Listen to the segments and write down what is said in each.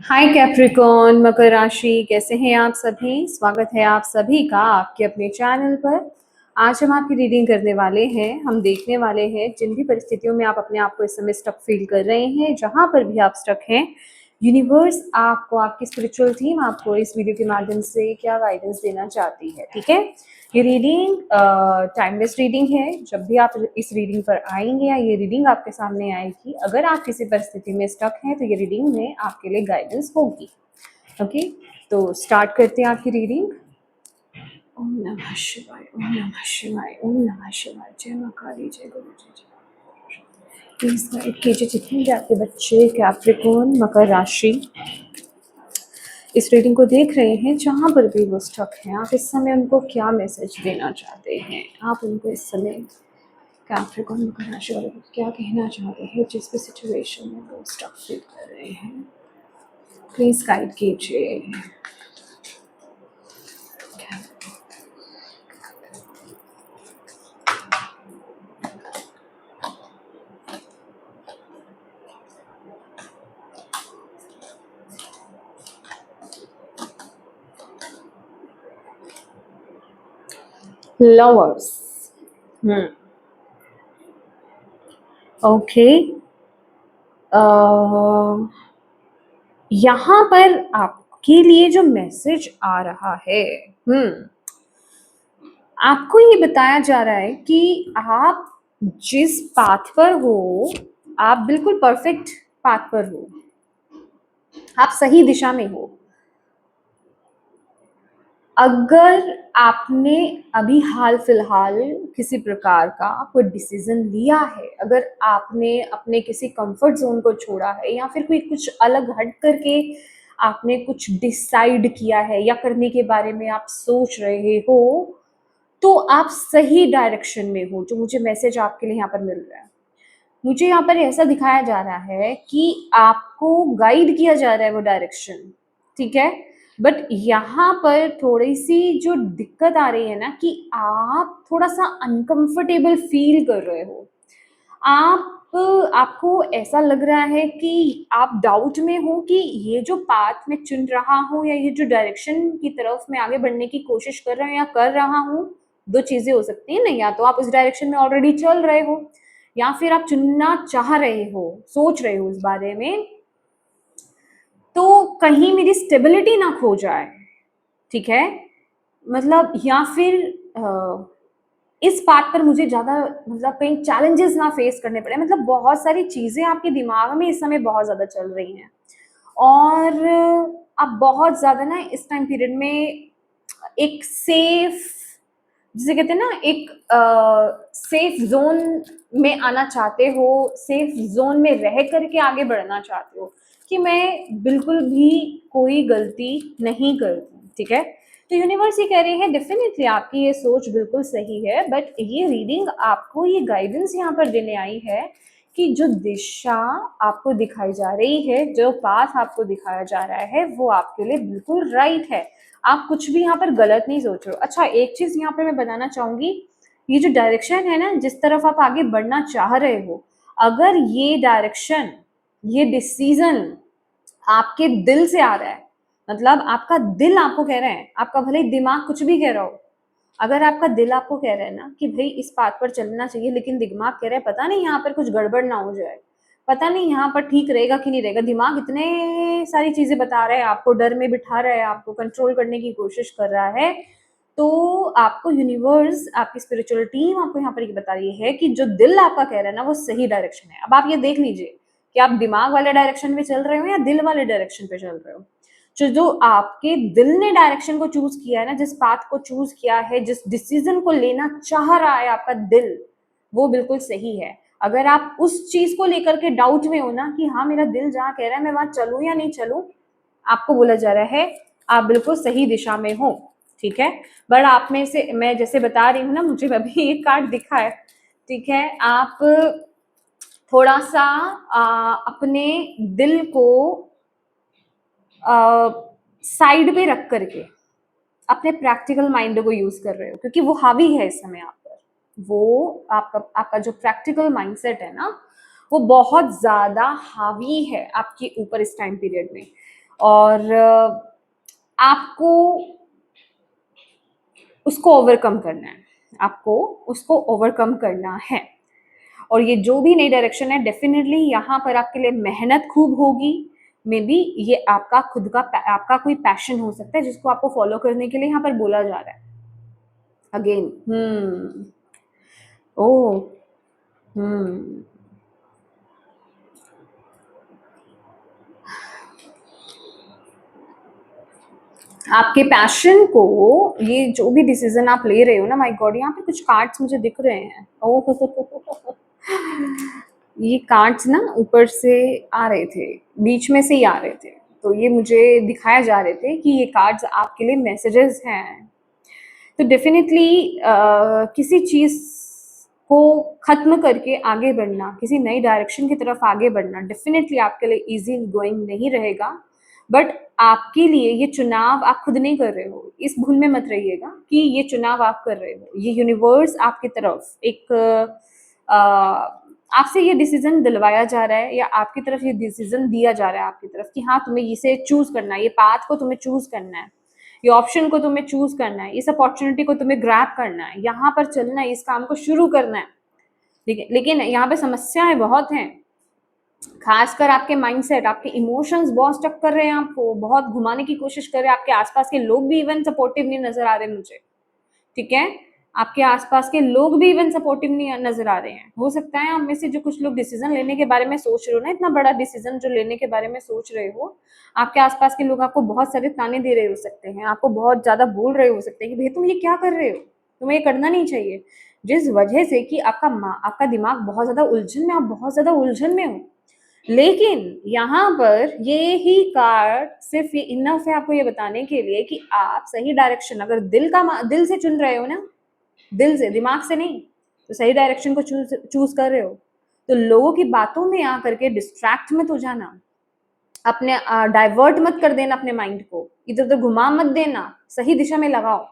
हाय Capricorn मकर राशि, कैसे हैं आप सभी। स्वागत है आप सभी का आपके अपने चैनल पर। आज हम आपकी रीडिंग करने वाले हैं। हम देखने वाले हैं जिन भी परिस्थितियों में आप अपने आप को इस समय स्टक फील कर रहे हैं, जहां पर भी आप स्टक हैं, यूनिवर्स आपको, आपकी स्पिरिचुअल टीम आपको इस वीडियो के माध्यम से क्या गाइडेंस देना चाहती है। ठीक है, ये रीडिंग टाइमलेस रीडिंग है। जब भी आप इस रीडिंग पर आएंगे या ये रीडिंग आपके सामने आएगी, अगर आप किसी परिस्थिति में स्टक हैं तो ये रीडिंग में आपके लिए गाइडेंस होगी। ओके, तो स्टार्ट करते हैं आपकी रीडिंग। ओम नमः शिवाय, ओम नमः शिवाय, ओम नमः शिवाय। जय मां काली, जय गुरु जी। प्लीज गाइड कीजिए जितने भी आपके बच्चे कैप्रिकॉर्न मकर राशि इस रीडिंग को देख रहे हैं, जहाँ पर भी वो स्टक हैं, आप इस समय उनको क्या मैसेज देना चाहते हैं। आप उनको इस समय कैप्रिकॉर्न मकर राशि वालों को क्या कहना चाहते हैं जिस भी सिचुएशन में वो स्टक फील कर रहे हैं। प्लीज गाइड कीजिए। Lovers, okay. यहाँ पर आपके लिए जो मैसेज आ रहा है, आपको ये बताया जा रहा है कि आप जिस पाथ पर हो, आप बिल्कुल परफेक्ट पाथ पर हो, आप सही दिशा में हो। अगर आपने अभी हाल फिलहाल किसी प्रकार का कोई डिसीजन लिया है, अगर आपने अपने किसी कंफर्ट जोन को छोड़ा है, या फिर कोई कुछ अलग हट करके आपने कुछ डिसाइड किया है या करने के बारे में आप सोच रहे हो, तो आप सही डायरेक्शन में हो। जो मुझे मैसेज आपके लिए यहाँ पर मिल रहा है, मुझे यहाँ पर ऐसा दिखाया जा रहा है कि आपको गाइड किया जा रहा है वो डायरेक्शन। ठीक है, बट यहाँ पर थोड़ी सी जो दिक्कत आ रही है ना, कि आप थोड़ा सा अनकंफर्टेबल फील कर रहे हो। आप आपको ऐसा लग रहा है कि आप डाउट में हो कि ये जो पाथ मैं चुन रहा हूँ, या ये जो डायरेक्शन की तरफ मैं आगे बढ़ने की कोशिश कर रहा हूँ या कर रहा हूँ, दो चीजें हो सकती है ना। या तो आप उस डायरेक्शन में ऑलरेडी चल रहे हो, या फिर आप चुनना चाह रहे हो, सोच रहे हो इस बारे में, तो कहीं मेरी स्टेबिलिटी ना खो जाए। ठीक है, मतलब या फिर इस बात पर मुझे ज़्यादा, मतलब कहीं चैलेंजेस ना फेस करने पड़े। मतलब बहुत सारी चीज़ें आपके दिमाग में इस समय बहुत ज़्यादा चल रही हैं, और आप बहुत ज़्यादा ना इस टाइम पीरियड में एक सेफ, जिसे कहते हैं ना, एक सेफ जोन में आना चाहते हो, सेफ जोन में रह करके आगे बढ़ना चाहते हो कि मैं बिल्कुल भी कोई गलती नहीं करती। ठीक है, तो यूनिवर्स ये कह रही है, डेफिनेटली आपकी ये सोच बिल्कुल सही है, बट ये रीडिंग आपको ये गाइडेंस यहाँ पर देने आई है कि जो दिशा आपको दिखाई जा रही है, जो पाथ आपको दिखाया जा रहा है, वो आपके लिए बिल्कुल राइट है। आप कुछ भी यहाँ पर गलत नहीं सोच रहे हो। अच्छा, एक चीज यहाँ पर मैं बताना चाहूंगी, ये जो डायरेक्शन है ना, जिस तरफ आप आगे बढ़ना चाह रहे हो, अगर ये डायरेक्शन, ये डिसीजन आपके दिल से आ रहा है, मतलब आपका दिल आपको कह रहा है, आपका भले ही दिमाग कुछ भी कह रहा हो, अगर आपका दिल आपको कह रहा है ना कि भाई इस बात पर चलना चाहिए, लेकिन दिमाग कह रहा है पता नहीं यहाँ पर कुछ गड़बड़ ना हो जाए, पता नहीं यहाँ पर ठीक रहेगा कि नहीं रहेगा। दिमाग इतने सारी चीजें बता रहा है, आपको डर में बिठा रहा है, आपको कंट्रोल करने की कोशिश कर रहा है। तो आपको यूनिवर्स, आपकी स्पिरिचुअल टीम आपको यहाँ पर ये बता रही है कि जो दिल आपका कह रहा है ना, वो सही डायरेक्शन है। अब आप ये देख लीजिए कि आप दिमाग वाले डायरेक्शन में चल रहे हो या दिल वाले डायरेक्शन पे चल रहे हो। जो आपके दिल ने डायरेक्शन को चूज किया है ना, जिस पाथ को चूज किया है, जिस डिसीजन को लेना चाह रहा है आपका दिल, वो बिल्कुल सही है। अगर आप उस चीज को लेकर के डाउट में हो ना कि हाँ मेरा दिल जहाँ कह रहा है मैं वहां चलूं या नहीं चलूं, आपको बोला जा रहा है आप बिल्कुल सही दिशा में हो। ठीक है, बट आप में से मैं जैसे बता रही हूँ ना, मुझे अभी एक कार्ड दिखा है। ठीक है, आप थोड़ा सा अपने दिल को साइड पे रख करके अपने प्रैक्टिकल माइंड को यूज कर रहे हो, क्योंकि वो हावी है इस समय आप पर। वो आपका आपका जो प्रैक्टिकल माइंडसेट है ना, वो बहुत ज्यादा हावी है आपके ऊपर इस टाइम पीरियड में। और आपको उसको ओवरकम करना है, आपको उसको ओवरकम करना है। और ये जो भी नई डायरेक्शन है, डेफिनेटली यहाँ पर आपके लिए मेहनत खूब होगी। मे बी ये आपका खुद का आपका कोई पैशन हो सकता है जिसको आपको फॉलो करने के लिए यहाँ पर बोला जा रहा है। अगेन ओ हम्म आपके पैशन को, ये जो भी डिसीजन आप ले रहे हो ना, माय गॉड, यहाँ पे कुछ कार्ड्स मुझे दिख रहे हैं। ओह ये कार्ड्स ना ऊपर से आ रहे थे, बीच में से ही आ रहे थे, तो ये मुझे दिखाया जा रहे थे कि ये कार्ड्स आपके लिए मैसेजेस हैं। तो डेफिनेटली किसी चीज़ को ख़त्म करके आगे बढ़ना, किसी नई डायरेक्शन की तरफ आगे बढ़ना डेफिनेटली आपके लिए ईज़ी गोइंग नहीं रहेगा। बट आपके लिए ये चुनाव आप खुद नहीं कर रहे हो, इस भूल में मत रहिएगा कि ये चुनाव आप कर रहे हो। ये यूनिवर्स आपकी तरफ एक आपसे ये डिसीजन दिलवाया जा रहा है, या आपकी तरफ ये डिसीजन दिया जा रहा है आपकी तरफ कि हाँ तुम्हें इसे चूज करना है, ये पाथ को तुम्हें चूज करना है, ये ऑप्शन को तुम्हें चूज करना है, इस अपॉर्चुनिटी को तुम्हें ग्रैब करना है, यहाँ पर चलना है, इस काम को शुरू करना है। लेकिन यहाँ पे समस्याएं बहुत हैं, खासकर आपके माइंडसेट, आपके इमोशंस बहुत स्टक कर रहे हैं, आपको बहुत घुमाने की कोशिश कर रहे हैं। आपके आसपास के लोग भी इवन सपोर्टिव नहीं नजर आ रहे मुझे, ठीक है, आपके आसपास के लोग भी इवन सपोर्टिव नहीं नजर आ रहे हैं। हो सकता है आप में से जो कुछ लोग डिसीजन लेने के बारे में सोच रहे हो ना, इतना बड़ा डिसीजन जो लेने के बारे में सोच रहे हो, आपके आसपास के लोग आपको बहुत सारे ताने दे रहे हो सकते हैं, आपको बहुत ज्यादा बोल रहे हो सकते हैं कि भाई तुम ये क्या कर रहे हो, तुम्हें ये करना नहीं चाहिए, जिस वजह से कि आपका दिमाग बहुत ज्यादा उलझन में, आप बहुत ज्यादा उलझन में हो। लेकिन यहाँ पर ये ही कार्ड सिर्फ ये इनफ है आपको ये बताने के लिए कि आप सही डायरेक्शन अगर दिल से चुन रहे हो ना, दिल से, दिमाग से नहीं, तो सही डायरेक्शन को चूज कर रहे हो। तो लोगों की बातों में आकर के डिस्ट्रैक्ट मत हो जाना, अपने डाइवर्ट मत कर देना अपने माइंड को, इधर उधर घुमा मत देना, सही दिशा में लगाओ,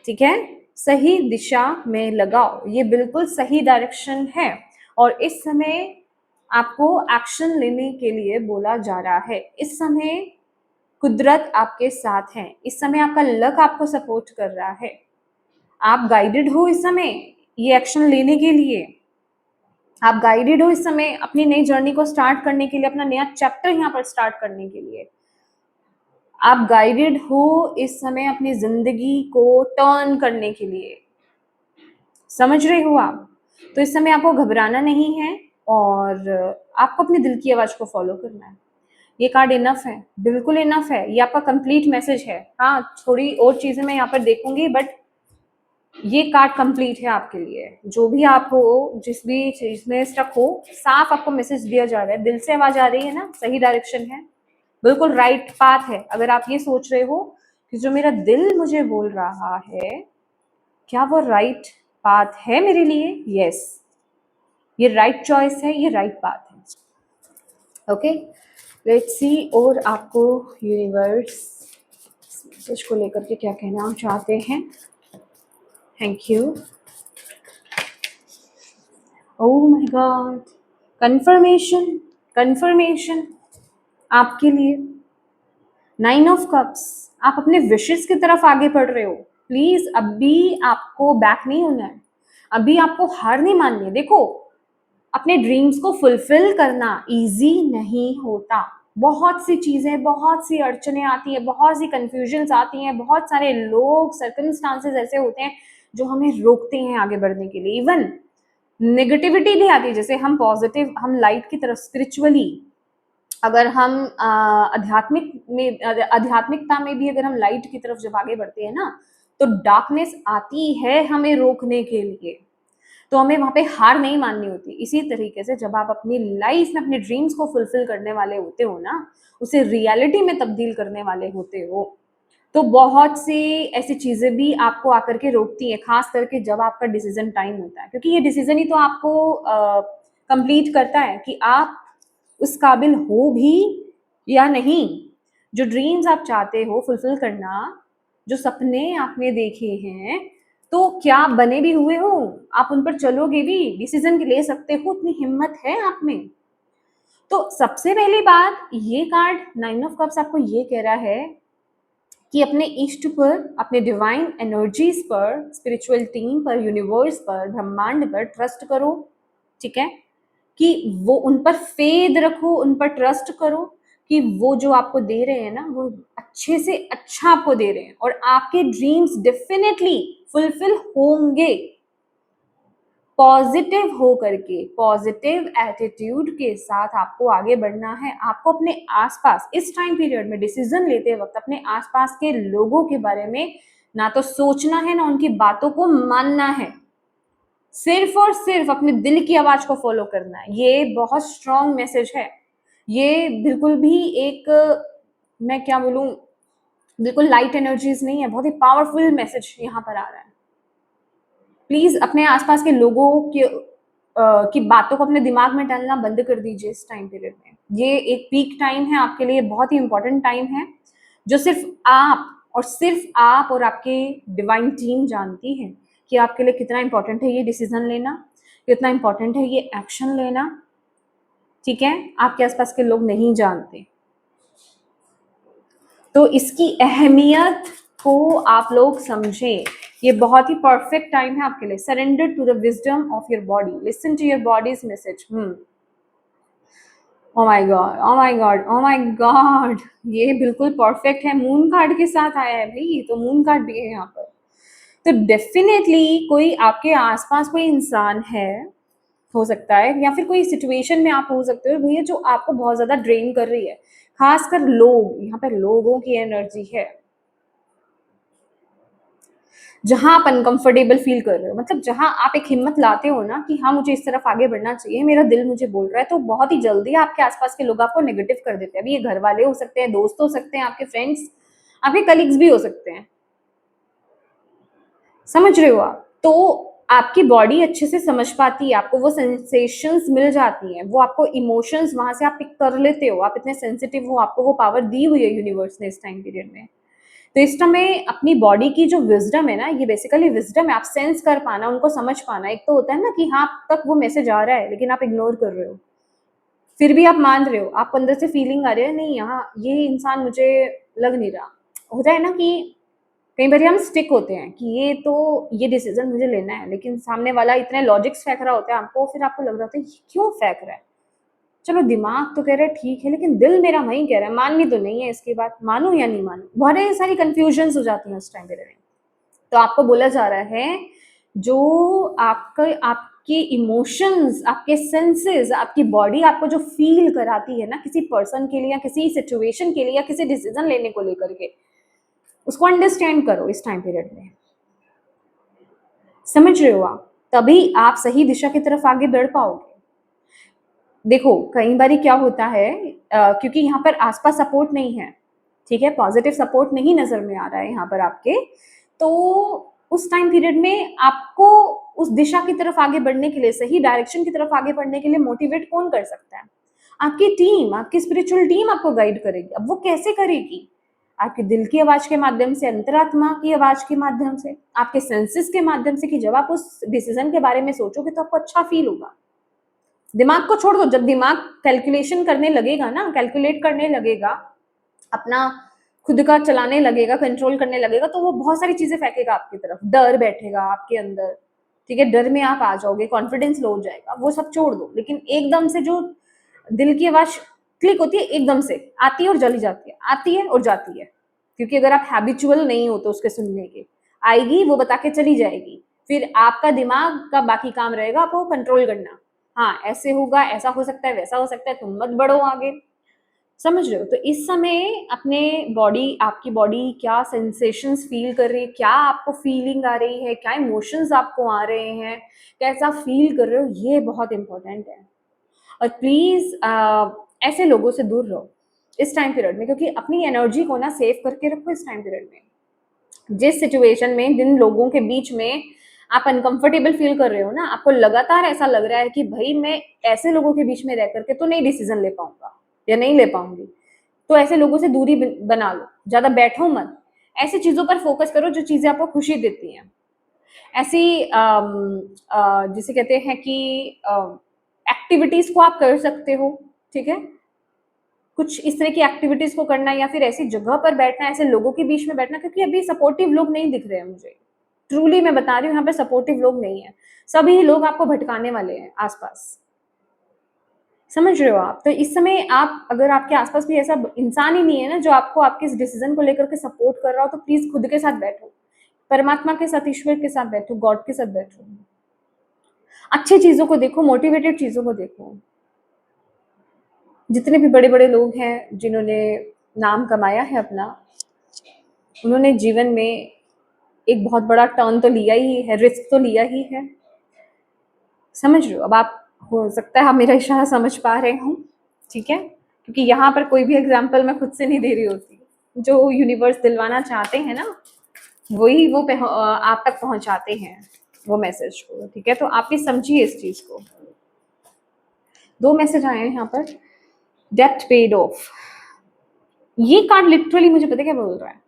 ठीक है, सही दिशा में लगाओ, ये बिल्कुल सही डायरेक्शन है। और इस समय आपको एक्शन लेने के लिए बोला जा रहा है। इस समय कुदरत आपके साथ है, इस समय आपका लक आपको सपोर्ट कर रहा है, आप गाइडेड हो इस समय ये एक्शन लेने के लिए, आप गाइडेड हो इस समय अपनी नई जर्नी को स्टार्ट करने के लिए, अपना नया चैप्टर यहाँ पर स्टार्ट करने के लिए, आप गाइडेड हो इस समय अपनी जिंदगी को टर्न करने के लिए, समझ रहे हो आप। तो इस समय आपको घबराना नहीं है और आपको अपने दिल की आवाज को फॉलो करना है। ये कार्ड इनफ है, बिल्कुल इनफ है, ये आपका कंप्लीट मैसेज है। हाँ, थोड़ी और चीजें मैं यहाँ पर देखूंगी, बट ये कार्ड कंप्लीट है आपके लिए। जो भी आप हो, जिस भी चीज में स्टक हो, साफ आपको मैसेज दिया जा रहा है, दिल से आवाज आ रही है ना, सही डायरेक्शन है, बिल्कुल राइट पाथ है। अगर आप ये सोच रहे हो कि जो मेरा दिल मुझे बोल रहा है क्या वो राइट पाथ है मेरे लिए, यस, ये राइट चॉइस है, ये राइट पाथ है। ओके, लेट्स सी और आपको यूनिवर्स मैसेज को लेकर के क्या कहना चाहते हैं। Thank you. Oh my God, confirmation, confirmation आपके लिए, 9 ऑफ कप्स, आप अपने विशेस की तरफ आगे बढ़ रहे हो। प्लीज अभी आपको बैक नहीं होना है, अभी आपको हार नहीं माननी है। देखो, अपने ड्रीम्स को फुलफिल करना इजी नहीं होता, बहुत सी चीजें, बहुत सी अड़चने आती हैं, बहुत सी कंफ्यूजन्स आती हैं, बहुत सारे लोग, सर्कमस्टांसेस ऐसे होते हैं जो हमें रोकते हैं आगे बढ़ने के लिए। इवन नेगेटिविटी भी आती है, जैसे हम पॉजिटिव, हम लाइट की तरफ स्पिरिचुअली, अगर हम आध्यात्मिकता में भी अगर हम लाइट की तरफ जब आगे बढ़ते हैं ना, तो डार्कनेस आती है हमें रोकने के लिए, तो हमें वहां पे हार नहीं माननी होती। इसी तरीके से जब आप अपनी लाइफ में अपने ड्रीम्स को फुलफिल करने वाले होते हो ना, उसे रियलिटी में तब्दील करने वाले होते हो, तो बहुत सी ऐसी चीजें भी आपको आकर के रोकती हैं, खास करके जब आपका डिसीजन टाइम होता है, क्योंकि ये डिसीजन ही तो आपको कंप्लीट करता है कि आप उस काबिल हो भी या नहीं। जो ड्रीम्स आप चाहते हो फुलफिल करना, जो सपने आपने देखे हैं, तो क्या आप बने भी हुए हो, आप उन पर चलोगे भी, डिसीजन ले सकते हो, उतनी हिम्मत है आप में। तो सबसे पहली बात, ये कार्ड 9 ऑफ कप्स आपको ये कह रहा है कि अपने इष्ट पर, अपने डिवाइन एनर्जीज पर, स्पिरिचुअल टीम पर, यूनिवर्स पर, ब्रह्मांड पर ट्रस्ट करो, ठीक है, कि वो उन पर फेद रखो, उन पर ट्रस्ट करो कि वो जो आपको दे रहे हैं ना, वो अच्छे से अच्छा आपको दे रहे हैं और आपके ड्रीम्स डेफिनेटली फुलफिल होंगे। पॉजिटिव हो करके, पॉजिटिव एटीट्यूड के साथ आपको आगे बढ़ना है। आपको अपने आसपास इस टाइम पीरियड में डिसीजन लेते वक्त अपने आसपास के लोगों के बारे में ना तो सोचना है, ना उनकी बातों को मानना है, सिर्फ और सिर्फ अपने दिल की आवाज को फॉलो करना है। ये बहुत स्ट्रॉन्ग मैसेज है। ये बिल्कुल भी एक, मैं क्या बोलूं, बिल्कुल लाइट एनर्जीज नहीं है, बहुत ही पावरफुल मैसेज यहाँ पर आ रहा है। प्लीज अपने आसपास के लोगों की बातों को अपने दिमाग में डालना बंद कर दीजिए इस टाइम पीरियड में। ये एक पीक टाइम है आपके लिए, बहुत ही इंपॉर्टेंट टाइम है, जो सिर्फ आप और आपके डिवाइन टीम जानती है कि आपके लिए कितना इंपॉर्टेंट है ये डिसीजन लेना, कितना इंपॉर्टेंट है ये एक्शन लेना, ठीक है। आपके आसपास के लोग नहीं जानते, तो इसकी अहमियत को आप लोग समझें। ये बहुत ही परफेक्ट टाइम है आपके लिए। Surrender to the wisdom of your body, listen to your body's message. Oh my god, oh my god, oh my god, ये बिल्कुल परफेक्ट है। मून कार्ड के साथ आया है भाई, तो मून कार्ड भी है यहाँ पर। तो डेफिनेटली कोई आपके आसपास कोई इंसान है, हो सकता है, या फिर कोई सिचुएशन में आप हो सकते हो भैया, जो आपको बहुत ज्यादा ड्रेन कर रही है। खासकर लोग, यहाँ पर लोगों की एनर्जी है जहां आप अनकंफर्टेबल फील कर रहे हो। मतलब जहां आप एक हिम्मत लाते हो ना कि हाँ मुझे इस तरफ आगे बढ़ना चाहिए, मेरा दिल मुझे बोल रहा है, तो बहुत ही जल्दी आपके आसपास के लोग आपको नेगेटिव कर देते हैं। अभी ये घर वाले हो सकते हैं, दोस्त हो सकते हैं, आपके फ्रेंड्स, आपके कलीग्स भी हो सकते हैं, समझ रहे हो आप। तो आपकी बॉडी अच्छे से समझ पाती है, आपको वो सेंसेशंस मिल जाती हैं, वो आपको इमोशंस वहां से आप पिक कर लेते हो, आप इतने सेंसिटिव हो, आपको वो पावर दी हुई है यूनिवर्स ने इस टाइम पीरियड में। तो इस समय अपनी बॉडी की जो विजडम है ना, ये बेसिकली विजडम है, आप सेंस कर पाना, उनको समझ पाना। एक तो होता है ना कि हाँ आप तक वो मैसेज आ रहा है लेकिन आप इग्नोर कर रहे हो, फिर भी आप मान रहे हो, आपको अंदर से फीलिंग आ रही है नहीं यहाँ ये इंसान मुझे लग नहीं रहा। होता है ना कि कई बार हम स्टिक होते हैं कि ये डिसीजन मुझे लेना है, लेकिन सामने वाला इतने लॉजिक्स फेंक रहा होता है आपको, फिर आपको लग रहा होता है ये क्यों फेंक रहा है। चलो दिमाग तो कह रहा है ठीक है, लेकिन दिल मेरा वही कह रहा है, माननी तो नहीं है इसकी बात, मानूं या नहीं मानूं। बहुत सारी कंफ्यूजन हो जाती है उस टाइम पे। तो आपको बोला जा रहा है जो आपके इमोशंस, आपके सेंसेस, आपकी बॉडी आपको जो फील कराती है ना किसी पर्सन के लिए या किसी सिचुएशन के लिए या किसी डिसीजन लेने को लेकर के, उसको अंडरस्टैंड करो इस टाइम पीरियड में। समझ रहे हो आप, तभी आप सही दिशा की तरफ आगे बढ़ पाओगे। देखो कई बार क्या होता है, क्योंकि यहाँ पर आसपास सपोर्ट नहीं है, ठीक है, पॉजिटिव सपोर्ट नहीं नजर में आ रहा है यहाँ पर आपके, तो उस टाइम पीरियड में आपको उस दिशा की तरफ आगे बढ़ने के लिए, सही डायरेक्शन की तरफ आगे बढ़ने के लिए मोटिवेट कौन कर सकता है? आपकी टीम, आपकी स्पिरिचुअल टीम आपको गाइड करेगी। अब वो कैसे करेगी? आपके दिल की आवाज के माध्यम से, अंतरात्मा की आवाज के माध्यम से, आपके सेंसेस के माध्यम से, कि जब आप उस डिसीजन के बारे में सोचोगे तो आपको अच्छा फील होगा। दिमाग को छोड़ दो, जब दिमाग कैलकुलेशन करने लगेगा ना, कैलकुलेट करने लगेगा, अपना खुद का चलाने लगेगा, कंट्रोल करने लगेगा, तो वो बहुत सारी चीजें फेंकेगा आपकी तरफ, डर बैठेगा आपके अंदर, ठीक है, डर में आप आ जाओगे, कॉन्फिडेंस लो हो जाएगा, वो सब छोड़ दो। लेकिन एकदम से जो दिल की आवाज क्लिक होती है, एकदम से आती है और चली जाती है, आती है और जाती है, क्योंकि अगर आप हैबिचुअल नहीं हो तो उसके सुनने के, आएगी वो बता के चली जाएगी, फिर आपका दिमाग का बाकी काम रहेगा आपको कंट्रोल करना। हाँ ऐसे होगा, ऐसा हो सकता है, वैसा हो सकता है, तुम मत बढ़ो आगे। समझ रहे हो? तो इस समय अपने बॉडी, आपकी बॉडी क्या सेंसेशंस फील कर रही है, क्या आपको फीलिंग आ रही है, क्या इमोशंस आपको आ रहे हैं, कैसा फील कर रहे हो, ये बहुत इंपॉर्टेंट है। और प्लीज ऐसे लोगों से दूर रहो इस टाइम पीरियड में, क्योंकि अपनी एनर्जी को ना सेव करके रखो इस टाइम पीरियड में। जिस सिचुएशन में, जिन लोगों के बीच में आप अनकंफर्टेबल फील कर रहे हो ना, आपको लगातार ऐसा लग रहा है कि भाई मैं ऐसे लोगों के बीच में रह करके तो नहीं डिसीजन ले पाऊंगा या नहीं ले पाऊंगी, तो ऐसे लोगों से दूरी बना लो, ज्यादा बैठो मत, ऐसी चीजों पर फोकस करो जो चीजें आपको खुशी देती हैं। ऐसी जिसे कहते हैं कि एक्टिविटीज को आप कर सकते हो, ठीक है? कुछ इस तरह की एक्टिविटीज़ को करना या फिर ऐसी जगह पर बैठना, ऐसे लोगों के बीच में बैठना, क्योंकि अभी सपोर्टिव लोग नहीं दिख रहे हैं मुझे। ट्रूली मैं बता रही हूँ, यहाँ पे सपोर्टिव लोग नहीं हैं। सभी लोग आपको भटकाने वाले हैं आस-पास। समझ रहे हो आप? तो इस समय आप, अगर आपके आस-पास भी ऐसा इंसान ही नहीं है ना जो आपको आपके इस डिसीज़न को लेकर के सपोर्ट कर रहा हो, तो प्लीज़ खुद के साथ बैठो। परमात्मा के साथ, ईश्वर के साथ बैठो, गॉड के साथ बैठो। अच्छी चीज़ों को देखो, मोटिवेटेड चीज़ों को देखो। जितने भी बड़े-बड़े लोग हैं जिन्होंने नाम कमाया है अपना, उन्होंने जीवन में एक बहुत बड़ा टर्न तो लिया ही है, रिस्क तो लिया ही है। समझ रहे हो? अब आप, हो सकता है आप मेरा इशारा समझ पा रहे हो, ठीक है? क्योंकि यहाँ पर कोई भी एग्जाम्पल मैं खुद से नहीं दे रही होती। जो यूनिवर्स दिलवाना चाहते हैं ना, वही वो आप तक पहुँचाते हैं वो मैसेज को, ठीक है? तो आप भी समझिए इस चीज़ को। 2 मैसेज आए हैं यहाँ पर। डेब्ट पेड ऑफ। ये कार्ड लिटरली मुझे पता है क्या बोल रहा है?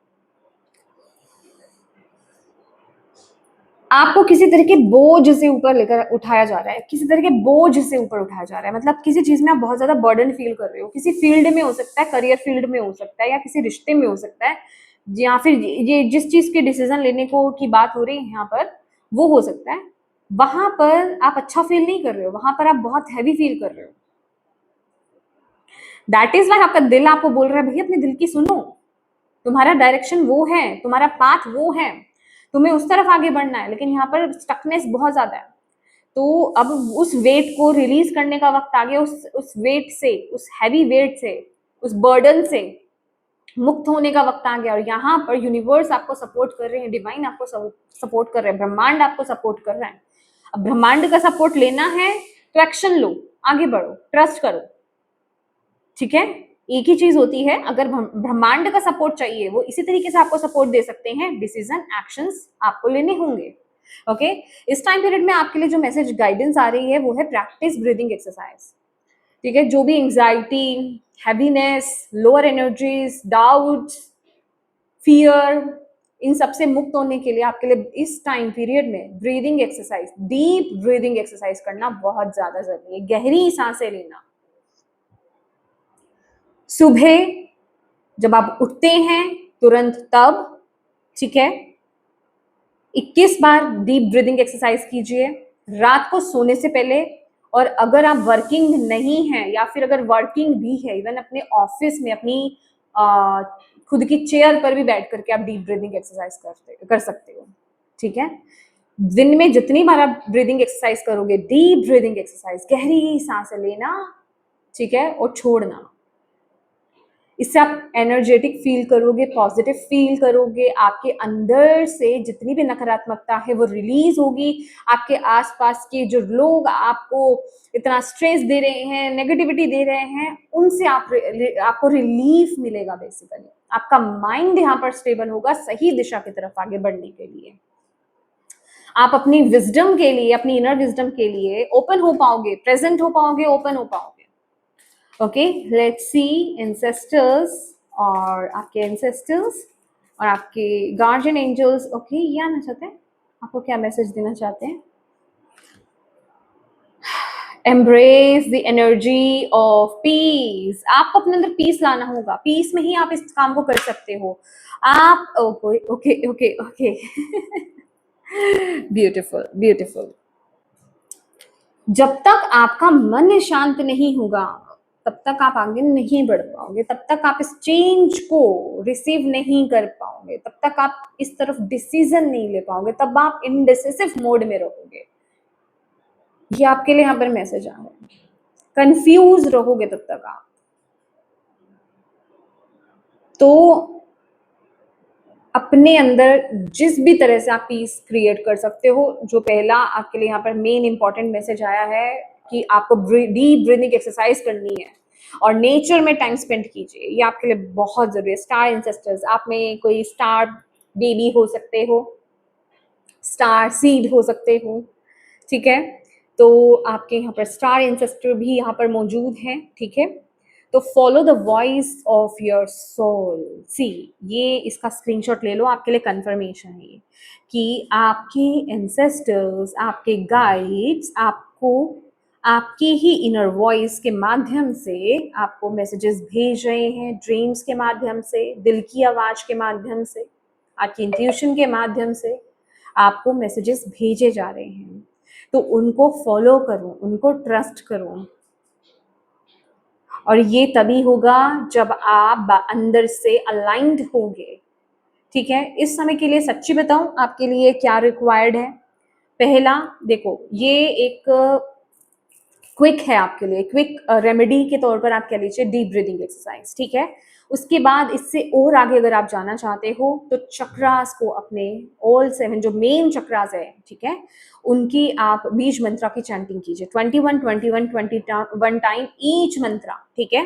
आपको किसी तरह के बोझ से ऊपर लेकर उठाया जा रहा है, किसी तरह के बोझ से ऊपर उठाया जा रहा है। मतलब किसी चीज़ में आप बहुत ज़्यादा बर्डन फील कर रहे हो, किसी फील्ड में हो सकता है, करियर फील्ड में हो सकता है, या किसी रिश्ते में हो सकता है, या फिर ये जिस चीज़ के डिसीजन लेने को की बात हो रही है यहाँ पर, वो हो सकता है। वहाँ पर आप अच्छा फील नहीं कर रहे हो, वहाँ पर आप बहुत हैवी फील कर रहे हो। दैट इज वाई आपका दिल आपको बोल रहा है, भैया अपने दिल की सुनो, तुम्हारा डायरेक्शन वो है, तुम्हारा पाथ वो है, तुम्हें उस तरफ आगे बढ़ना है, लेकिन यहाँ पर स्टकनेस बहुत ज्यादा है। तो अब उस वेट को रिलीज करने का वक्त आ गया, उस वेट से, उस हैवी वेट से, उस बर्डन से मुक्त होने का वक्त आ गया। और यहाँ पर यूनिवर्स आपको सपोर्ट कर रहे हैं, डिवाइन आपको सपोर्ट कर रहे हैं, ब्रह्मांड आपको सपोर्ट कर रहा है। अब ब्रह्मांड का सपोर्ट लेना है तो एक्शन लो, आगे बढ़ो, ट्रस्ट करो, ठीक है? एक ही चीज होती है, अगर ब्रह्मांड का सपोर्ट चाहिए, वो इसी तरीके से आपको सपोर्ट दे सकते हैं। डिसीजन, एक्शंस आपको लेने होंगे। ओके, इस टाइम पीरियड में आपके लिए जो मैसेज गाइडेंस आ रही है वो है प्रैक्टिस ब्रीदिंग एक्सरसाइज, ठीक है? जो भी anxiety, heaviness, lower energies, doubts, fear, इन सबसे मुक्त होने के लिए आपके लिए इस टाइम पीरियड में breathing exercise, deep breathing exercise करना बहुत ज्यादा जरूरी है। गहरी सांसें लेना सुबह जब आप उठते हैं तुरंत तब, ठीक है? 21 बार डीप ब्रीदिंग एक्सरसाइज कीजिए रात को सोने से पहले। और अगर आप वर्किंग नहीं है, या फिर अगर वर्किंग भी है, इवन अपने ऑफिस में अपनी खुद की चेयर पर भी बैठ करके आप डीप ब्रीदिंग एक्सरसाइज कर सकते हो, ठीक है? दिन में जितनी बार आप ब्रीदिंग एक्सरसाइज करोगे, डीप ब्रीदिंग एक्सरसाइज, गहरी सांसें लेना, ठीक है, और छोड़ना, इससे आप एनर्जेटिक फील करोगे, पॉजिटिव फील करोगे, आपके अंदर से जितनी भी नकारात्मकता है वो रिलीज होगी। आपके आसपास के जो लोग आपको इतना स्ट्रेस दे रहे हैं, नेगेटिविटी दे रहे हैं, उनसे आपको रिलीफ मिलेगा। बेसिकली आपका माइंड यहाँ पर स्टेबल होगा सही दिशा की तरफ आगे बढ़ने के लिए। आप अपनी विजडम के लिए, अपनी इनर विजडम के लिए ओपन हो पाओगे, प्रेजेंट हो पाओगे, ओपन हो पाओगे। ओके, लेट्स सी एंसेस्टर्स और आपके एंसेस्टर्स और आपके गार्जियन एंजल्स। ओके, ये आना चाहते हैं, आपको क्या मैसेज देना चाहते हैं? Embrace the energy of peace. आपको अपने अंदर पीस लाना होगा, पीस में ही आप इस काम को कर सकते हो। आप okay okay okay okay beautiful beautiful. जब तक आपका मन शांत नहीं होगा तब तक आप आगे नहीं बढ़ पाओगे, तब तक आप इस चेंज को रिसीव नहीं कर पाओगे, तब तक आप इस तरफ डिसीजन नहीं ले पाओगे, तब आप इनडिसिसिव मोड में रहोगे। ये आपके लिए यहाँ पर मैसेज आ रहा है। कंफ्यूज रहोगे तब तक आप। तो अपने अंदर जिस भी तरह से आप पीस क्रिएट कर सकते हो, जो पहला आपके लिए यहाँ पर मेन इंपॉर्टेंट मैसेज आया है कि आपको डीप ब्रीदिंग एक्सरसाइज करनी है और नेचर में टाइम स्पेंड कीजिए, ये आपके लिए बहुत जरूरी है। स्टार इंसेस्टर्स, आप में कोई स्टार बेबी हो सकते हो, स्टार सीड हो सकते हो, ठीक है? तो आपके यहाँ पर स्टार इंसेस्टर भी यहाँ पर मौजूद हैं, ठीक है? तो follow the voice of your soul. See, ये इसका स्क्रीनशॉट ले लो, आपके लिए कंफर्मेशन है ये कि आपके एंसेस्टर्स, आपके गाइड्स आपको आपकी ही इनर वॉइस के माध्यम से आपको मैसेजेस भेज रहे हैं, ड्रीम्स के माध्यम से, दिल की आवाज के माध्यम से, आपकी इंट्यूशन के माध्यम से आपको मैसेजेस भेजे जा रहे हैं। तो उनको फॉलो करो, उनको ट्रस्ट करो, और ये तभी होगा जब आप अंदर से अलाइंड होंगे। ठीक है, इस समय के लिए सच्ची बताऊं आपके लिए क्या रिक्वायर्ड है। पहला, देखो ये एक क्विक है आपके लिए, क्विक रेमेडी के तौर पर आप कह लीजिए डीप ब्रीदिंग एक्सरसाइज। ठीक है, उसके बाद इससे और आगे अगर आप जाना चाहते हो तो चक्रास को अपने ऑल 7 जो मेन चक्रास है, ठीक है, उनकी आप बीज मंत्रा की चैंटिंग कीजिए 21 टाइम ईच मंत्रा। ठीक है,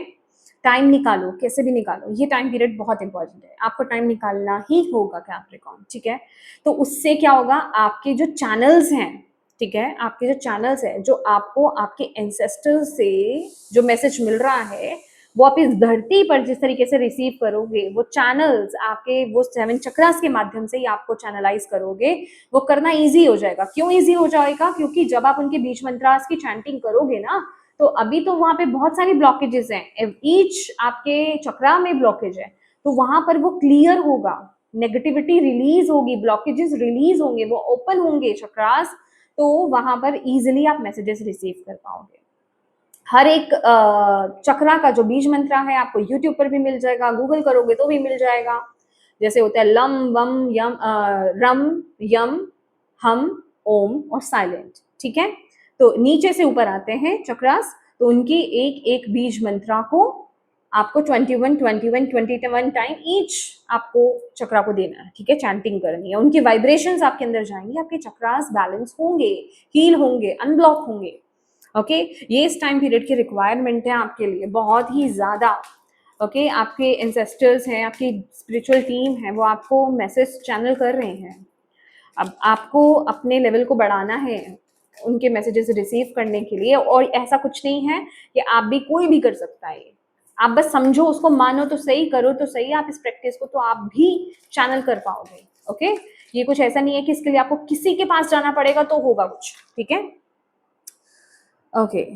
टाइम निकालो, कैसे भी निकालो, ये टाइम पीरियड बहुत इंपॉर्टेंट है, आपको टाइम निकालना ही होगा कैप्रिकॉर्न। ठीक है, तो उससे क्या होगा, आपके जो चैनल्स हैं, ठीक है, आपके जो चैनल्स है, जो आपको आपके एंसेस्टर्स से जो मैसेज मिल रहा है वो आप इस धरती पर जिस तरीके से रिसीव करोगे, वो चैनल्स आपके वो 7 चक्रास के माध्यम से ही आपको चैनलाइज करोगे, वो करना इजी हो जाएगा। क्यों इजी हो जाएगा? क्योंकि जब आप उनके बीच मंत्रास की चैंटिंग करोगे ना, तो अभी तो वहां पे बहुत सारी ब्लॉकेजेस हैं, ईच आपके चक्रा में ब्लॉकेज है, तो वहां पर वो क्लियर होगा, नेगेटिविटी रिलीज होगी, ब्लॉकेजेस रिलीज होंगे, वो ओपन होंगे चक्रास, तो वहां पर इजिली आप मैसेजेस रिसीव कर पाओगे। हर एक चक्रा का जो बीज मंत्र है आपको यूट्यूब पर भी मिल जाएगा, गूगल करोगे तो भी मिल जाएगा। जैसे होता है लम वम यम रम यम हम ओम और साइलेंट। ठीक है, तो नीचे से ऊपर आते हैं चक्रास, तो उनकी एक एक बीज मंत्रा को आपको 21 टाइम ईच आपको चक्रा को देना है। ठीक है, चैंटिंग करनी है, उनकी वाइब्रेशंस आपके अंदर जाएंगी, आपके चक्रास बैलेंस होंगे, हील होंगे, अनब्लॉक होंगे। ओके, ये इस टाइम पीरियड की रिक्वायरमेंट है आपके लिए बहुत ही ज्यादा। ओके, आपके एंसेस्टर्स हैं, आपकी स्पिरिचुअल टीम है, वो आपको मैसेज चैनल कर रहे हैं। अब आपको अपने लेवल को बढ़ाना है उनके मैसेजेस रिसीव करने के लिए, और ऐसा कुछ नहीं है कि आप भी, कोई भी कर सकता है, आप बस समझो, उसको मानो तो सही, करो तो सही, आप इस प्रैक्टिस को तो आप भी चैनल कर पाओगे। ओके, ये कुछ ऐसा नहीं है कि इसके लिए आपको किसी के पास जाना पड़ेगा तो होगा कुछ। ठीक है, okay,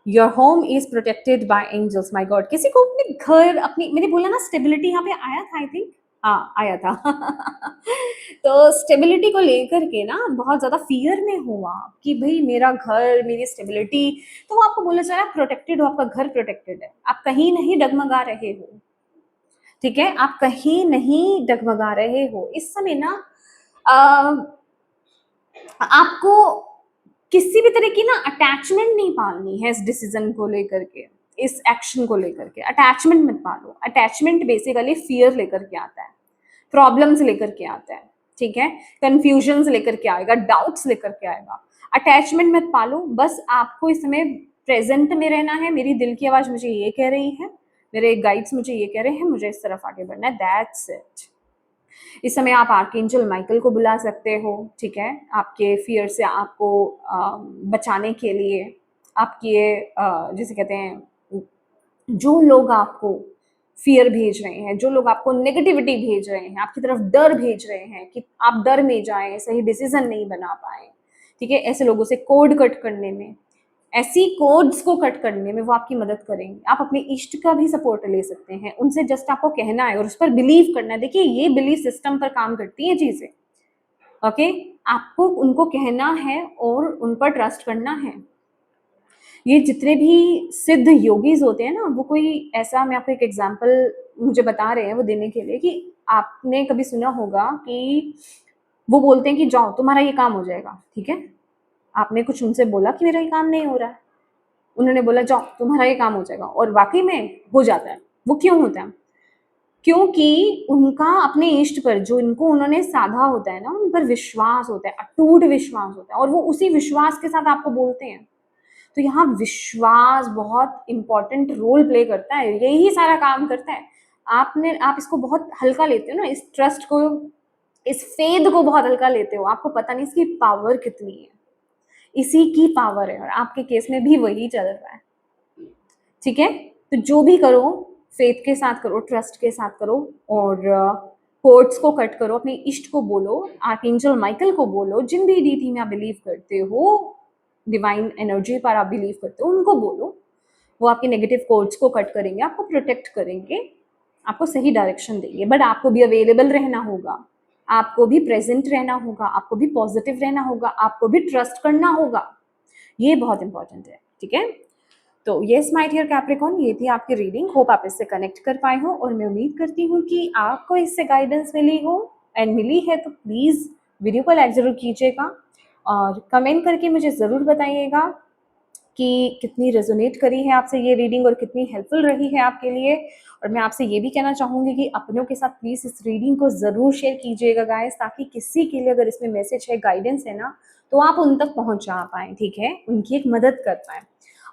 your home is protected by angels. My god, किसी को अपने घर, अपनी, मैंने बोला ना स्टेबिलिटी यहाँ पे आया था, आई थिंक, हाँ आया था। तो स्टेबिलिटी को लेकर के ना बहुत ज्यादा फियर में हो आप कि भाई मेरा घर, मेरी स्टेबिलिटी, तो वो आपको बोला जा रहा है प्रोटेक्टेड हो, आपका घर प्रोटेक्टेड है, आप कहीं नहीं डगमगा रहे हो। ठीक है, आप कहीं नहीं डगमगा रहे हो इस समय ना। आपको किसी भी तरह की ना अटैचमेंट नहीं पालनी है इस डिसीजन को लेकर के, इस एक्शन को लेकर के अटैचमेंट मत पालो। अटैचमेंट बेसिकली फियर लेकर के आता है, प्रॉब्लम्स लेकर के आता है। ठीक है, कंफ्यूजन लेकर के आएगा, डाउट्स लेकर के आएगा। अटैचमेंट मत पालो, बस आपको इस समय प्रेजेंट में रहना है। मेरी दिल की आवाज मुझे ये कह रही है, मेरे गाइड्स मुझे ये कह रहे हैं, मुझे इस तरफ आगे बढ़ना है, दैट्स इट। इस समय आप आर्कएंजल माइकल को बुला सकते हो। ठीक है, आपके फियर से आपको बचाने के लिए, आपके जिसे कहते हैं, जो लोग आपको फियर भेज रहे हैं, जो लोग आपको नेगेटिविटी भेज रहे हैं, आपकी तरफ डर भेज रहे हैं कि आप डर में जाएं, सही डिसीजन नहीं बना पाए, ठीक है, ऐसे लोगों से कोड कट करने में, ऐसी कोड्स को कट करने में वो आपकी मदद करेंगे। आप अपने इष्ट का भी सपोर्ट ले सकते हैं, उनसे जस्ट आपको कहना है और उस पर बिलीव करना है। देखिए, ये बिलीफ सिस्टम पर काम करती है चीजें। ओके, आपको उनको कहना है और उन पर ट्रस्ट करना है। ये जितने भी सिद्ध योगीज होते हैं ना, वो कोई ऐसा, मैं आपको एक एग्जांपल मुझे बता रहे हैं वो देने के लिए, कि आपने कभी सुना होगा कि वो बोलते हैं कि जाओ तुम्हारा ये काम हो जाएगा। ठीक है, आपने कुछ उनसे बोला कि मेरा ये काम नहीं हो रहा है, उन्होंने बोला जाओ तुम्हारा ये काम हो जाएगा, और वाकई में हो जाता है। वो क्यों होता है? क्योंकि उनका अपने इष्ट पर, जो इनको उन्होंने साधा होता है ना, उन पर विश्वास होता है, अटूट विश्वास होता है, और वो उसी विश्वास के साथ आपको बोलते हैं। तो यहाँ विश्वास बहुत इंपॉर्टेंट रोल प्ले करता है, यही सारा काम करता है। आप इसको बहुत हल्का लेते हो ना, इस ट्रस्ट को, इस फेद को बहुत हल्का लेते हो, आपको पता नहीं इसकी पावर कितनी है। इसी की पावर है, और आपके केस में भी वही चल रहा है। ठीक है, तो जो भी करो फेथ के साथ करो, ट्रस्ट के साथ करो, और कोर्ट्स को कट करो, अपने इष्ट को बोलो, आर्कएंजल माइकल को बोलो, जिन भी डीटी में आप बिलीव करते हो, डिवाइन एनर्जी पर आप बिलीव करते हो उनको बोलो, वो आपके नेगेटिव कोड्स को कट करेंगे, आपको प्रोटेक्ट करेंगे, आपको सही डायरेक्शन देंगे। बट आपको भी अवेलेबल रहना होगा, आपको भी प्रेजेंट रहना होगा, आपको भी पॉजिटिव रहना होगा, आपको भी ट्रस्ट करना होगा। ये बहुत इंपॉर्टेंट है, ठीक है। तो येस माय डियर कैप्रिकॉर्न, ये थी आपकी रीडिंग। होप आप इससे कनेक्ट कर पाए हो और मैं उम्मीद करती हूँ कि आपको इससे गाइडेंस मिली हो, एंड मिली है तो प्लीज़ वीडियो को लाइक ज़रूर कीजिएगा और कमेंट करके मुझे ज़रूर बताइएगा कि कितनी रेजोनेट करी है आपसे ये रीडिंग और कितनी हेल्पफुल रही है आपके लिए। और मैं आपसे ये भी कहना चाहूँगी कि अपनों के साथ प्लीज़ इस रीडिंग को ज़रूर शेयर कीजिएगा गाइस, ताकि किसी के लिए अगर इसमें मैसेज है, गाइडेंस है ना, तो आप उन तक पहुँचा पाएँ, ठीक है, उनकी एक मदद कर पाएँ।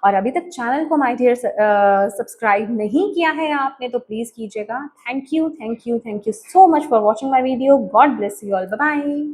और अभी तक चैनल को माय डियर सब्सक्राइब नहीं किया है आपने तो प्लीज़ कीजिएगा। Thank you so much for watching my video. God bless you all, bye bye.